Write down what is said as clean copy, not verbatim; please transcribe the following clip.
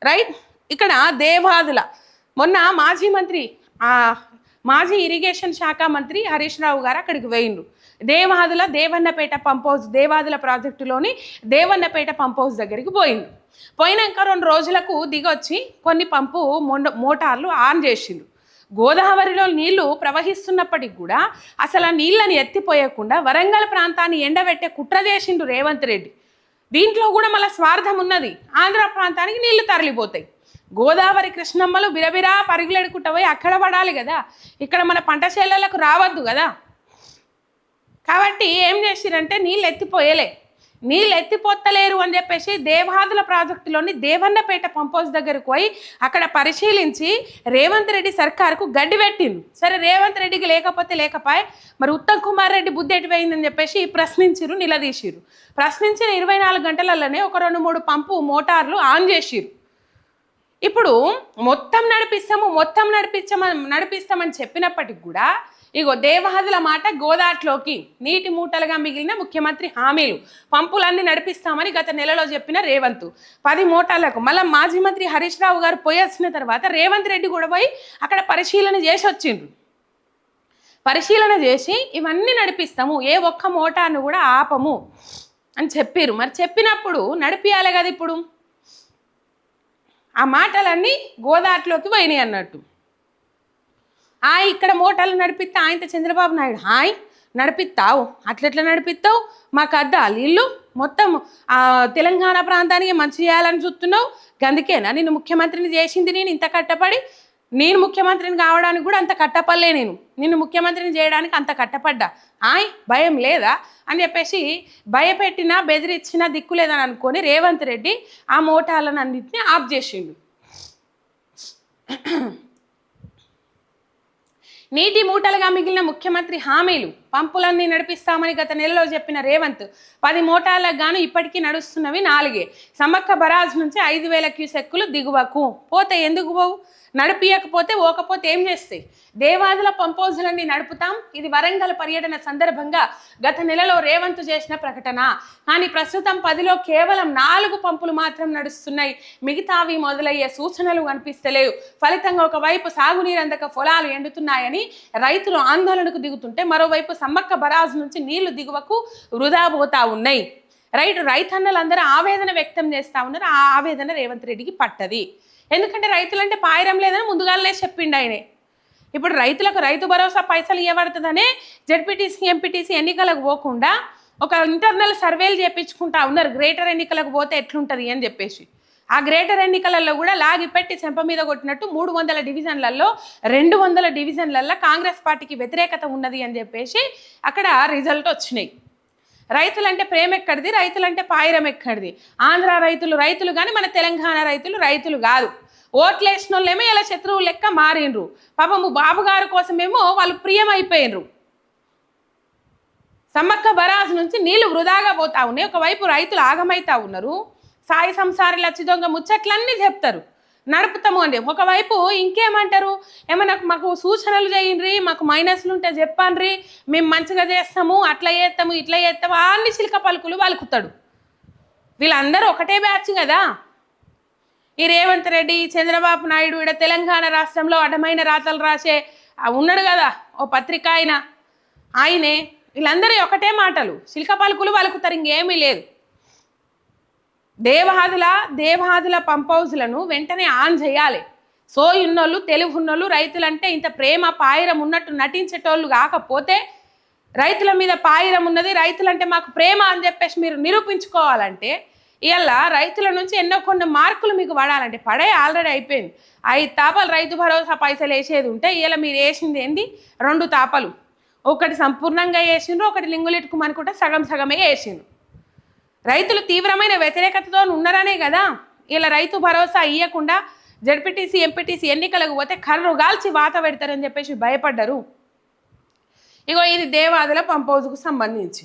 Right. ఇక్కడ దేవాదుల మొన్న మాజీ ఇరిగేషన్ శాఖ మంత్రి హరీష్ రావు గారు అక్కడికి పోయిండ్రు. దేవాదుల దేవన్నపేట పంప్ హౌస్, దేవాదుల ప్రాజెక్టులోని దేవన్నపేట పంప్ హౌస్ దగ్గరికి పోయిండ్రు. పోయినాక 2 రోజులకు దిగొచ్చి కొన్ని పంపు మోటార్లు ఆన్ చేసిండ్రు. గోదావరిలో నీళ్లు ప్రవహిస్తున్నప్పటికి కూడా అసలు ఆ నీళ్ళని ఎత్తిపోయకుండా వరంగల్ ప్రాంతాన్ని ఎండబెట్టే కుట్ర చేసిండు రేవంత్ రెడ్డి. దీంట్లో కూడా మళ్ళీ స్వార్థం ఉన్నది. ఆంధ్ర ప్రాంతానికి నీళ్లు తరలిపోతాయి. గోదావరి కృష్ణమ్మలు బిరబిరా పరుగులెడుకుంటా పోయి అక్కడ పడాలి కదా, ఇక్కడ మన పంట చేలలకు రావద్దు కదా. కాబట్టి ఏం చేసిరంటే నీళ్ళు ఎత్తిపోతలేరు అని చెప్పేసి దేవాదుల ప్రాజెక్టులోని దేవన్నపేట పంప్ హౌస్ దగ్గరకు పోయి అక్కడ పరిశీలించి రేవంత్ రెడ్డి సర్కారుకు గడ్డి పెట్టింది. సరే, రేవంత్ రెడ్డికి లేకపోతే మరి ఉత్తమ్ కుమార్ రెడ్డి బుద్ధి ఎటువైందని చెప్పేసి నిలదీసిరు. ప్రశ్నించిన 24 గంటలలోనే ఒక 2-3 పంపు మోటార్లు ఆన్ చేసిరు. ఇప్పుడు మొత్తం నడిపిస్తామని చెప్పినప్పటికి కూడా ఇగో దేవాదుల మాట గోదాట్లోకి నీటి మూటలుగా మిగిలిన ముఖ్యమంత్రి హామీలు, పంపులన్నీ నడిపిస్తామని గత నెలలో చెప్పిన రేవంత్ 10 మోటార్లకు మళ్ళీ మాజీ మంత్రి హరీష్ రావు గారు పోయి వచ్చిన తర్వాత రేవంత్ రెడ్డి కూడా పోయి అక్కడ పరిశీలన చేసి వచ్చిండ్రు. పరిశీలన చేసి ఇవన్నీ నడిపిస్తాము, ఏ ఒక్క మోటార్ను కూడా ఆపము అని చెప్పారు. మరి చెప్పినప్పుడు నడిపియాలి కదా. ఇప్పుడు ఆ మాటలన్నీ గోదాట్లోకి పోయినాయి అన్నట్టు. ఇక్కడ మోటార్లు నడిపిస్తా ఆయనతో చంద్రబాబు నాయుడు నడిపిస్తావు, అట్లెట్లా నడిపిస్తావు, మాకు అద్దాలు ఇల్లు మొత్తం తెలంగాణ ప్రాంతానికి మంచి చేయాలని చూస్తున్నావు, అందుకేనా నిన్ను ముఖ్యమంత్రిని చేసింది, నేను ఇంత కట్టపడి నేను ముఖ్యమంత్రిని కావడానికి కూడా అంత కట్టపడలే, నిన్ను ముఖ్యమంత్రిని చేయడానికి అంత కట్టపడ్డా, భయం లేదా అని చెప్పేసి భయపెట్టినా బెదిరించినా దిక్కు లేదని అనుకొని రేవంత్ రెడ్డి ఆ మోటార్లను అన్నింటినీ ఆఫ్ చేసిండు. నీటి మూటలుగా మిగిలిన ముఖ్యమంత్రి హామీలు, పంపులన్నీ నడిపిస్తామని గత నెలలో చెప్పిన రేవంత్ 10 మోటార్లకు గాను ఇప్పటికీ నడుస్తున్నవి 4. సమ్మక్క బరాజ్ నుంచి 5,000 క్యూసెక్కులు దిగువకు పోతే ఎందుకు పోవు, నడిపియకపోతే ఓకపోతే ఏం చేస్తాయి. దేవాదుల పంప్ హౌజులన్నీ నడుపుతాం, ఇది వరంగల్ పర్యటన సందర్భంగా గత నెలలో రేవంత్ చేసిన ప్రకటన. కానీ ప్రస్తుతం 10లో కేవలం 4 పంపులు మాత్రం నడుస్తున్నాయి, మిగతావి మొదలయ్యే సూచనలు కనిపిస్తలేవు. ఫలితంగా ఒకవైపు సాగునీరు అందక పొలాలు ఎండుతున్నాయని రైతులు ఆందోళనకు దిగుతుంటే మరోవైపు సమ్మక్క బరాజ్ నుంచి నీళ్లు దిగువకు వృధా పోతా ఉన్నాయి. రైతన్నలందరూ ఆవేదన వ్యక్తం చేస్తూ ఉన్నారు. ఆ ఆవేదన రేవంత్ రెడ్డికి పట్టది. ఎందుకంటే రైతులంటే పాయరం లేదని ముందుగానే చెప్పిండు ఆయనే. ఇప్పుడు రైతులకు రైతు భరోసా పైసలు ఇవ్వబడుతుందనే జెడ్పీటీసీ ఎంపీటీసీ ఎన్నికలకు పోకుండా ఒక ఇంటర్నల్ సర్వేలు చేయించుకుంటా ఉన్నారు. గ్రేటర్ ఎన్నికలకు పోతే ఎట్లుంటుంది అని చెప్పేసి ఆ గ్రేటర్ ఎన్నికలలో కూడా లాగి పెట్టి చెంప మీద కొట్టినట్టు 300 డివిజన్లలో 200 డివిజన్లలో కాంగ్రెస్ పార్టీకి వ్యతిరేకత ఉన్నది అని చెప్పేసి అక్కడ రిజల్ట్ వచ్చినాయి. రైతులంటే ప్రేమ ఎక్కడిది, రైతులంటే పాయిరం ఎక్కడిది. ఆంధ్ర రైతులు కానీ మన తెలంగాణ రైతులు కాదు. ఓట్లేసిన వాళ్ళేమో ఇలా శత్రువు లెక్క మారిండ్రు. పాపము బాబు గారి కోసమేమో వాళ్ళు ప్రియమైపోయినరు. సమ్మక్క బరాజ్ నుంచి నీళ్లు వృధాగా పోతా ఉన్నాయి. ఒకవైపు రైతులు ఆగమైతా ఉన్నారు. సాయి సంసారి లచ్చి దొంగ ముచ్చట్లన్నీ చెప్తారు, నడుపుతాము అండి. ఒకవైపు ఇంకేమంటారు, ఏమన్నా మాకు సూచనలు చేయండి, మాకు మైనస్లు ఉంటే చెప్పండి, మేము మంచిగా చేస్తాము, అట్లా చేస్తాము, ఇట్లా చేస్తాము, అన్ని చిలక పలుకులు పలుకుతాడు. వీళ్ళందరూ ఒకటే బ్యాచ్ కదా. ఈ రేవంత్ రెడ్డి, చంద్రబాబు నాయుడు, ఇక్కడ తెలంగాణ రాష్ట్రంలో అడ్డమైన రాతలు రాసే ఉన్నాడు కదా ఓ పత్రిక ఆయనే. వీళ్ళందరూ ఒకటే మాటలు, చిలక పలుకులు పలుకుతారు, ఇంకేమీ లేదు. దేవాదుల పంప్ హౌజ్లను వెంటనే ఆన్ చేయాలి. సోయున్నోళ్ళు, తెలివున్నోళ్ళు, రైతులంటే ఇంత ప్రేమ పాయిరం ఉన్నట్టు నటించేటోళ్ళు కాకపోతే, రైతుల మీద పాయిరం ఉన్నది, రైతులంటే మాకు ప్రేమ అని చెప్పేసి మీరు నిరూపించుకోవాలంటే ఇలా రైతుల నుంచి కొన్ని మార్కులు మీకు పడాలంటే ఆల్రెడీ అయిపోయింది. 5 తాపాలు రైతు భరోసా పైసలు వేసేది ఉంటే ఇలా మీరు వేసింది ఏంది 2 తాపాలు. ఒకటి సంపూర్ణంగా వేసిండ్రు, ఒకటి లింగులిట్టుకు అనుకుంటే సగమే వేసిండ్రు. రైతులు తీవ్రమైన వ్యతిరేకతతో ఉన్నారనే కదా ఇలా రైతు భరోసా ఇవ్వకుండా జెడ్పీటీసీ ఎంపీటీసీ ఎన్నికలకు పోతే కర్రు గాల్చి వాత పెడతారని చెప్పేసి భయపడ్డారు. ఇగో ఇది దేవాదుల పంప్ హౌజ్కు సంబంధించి.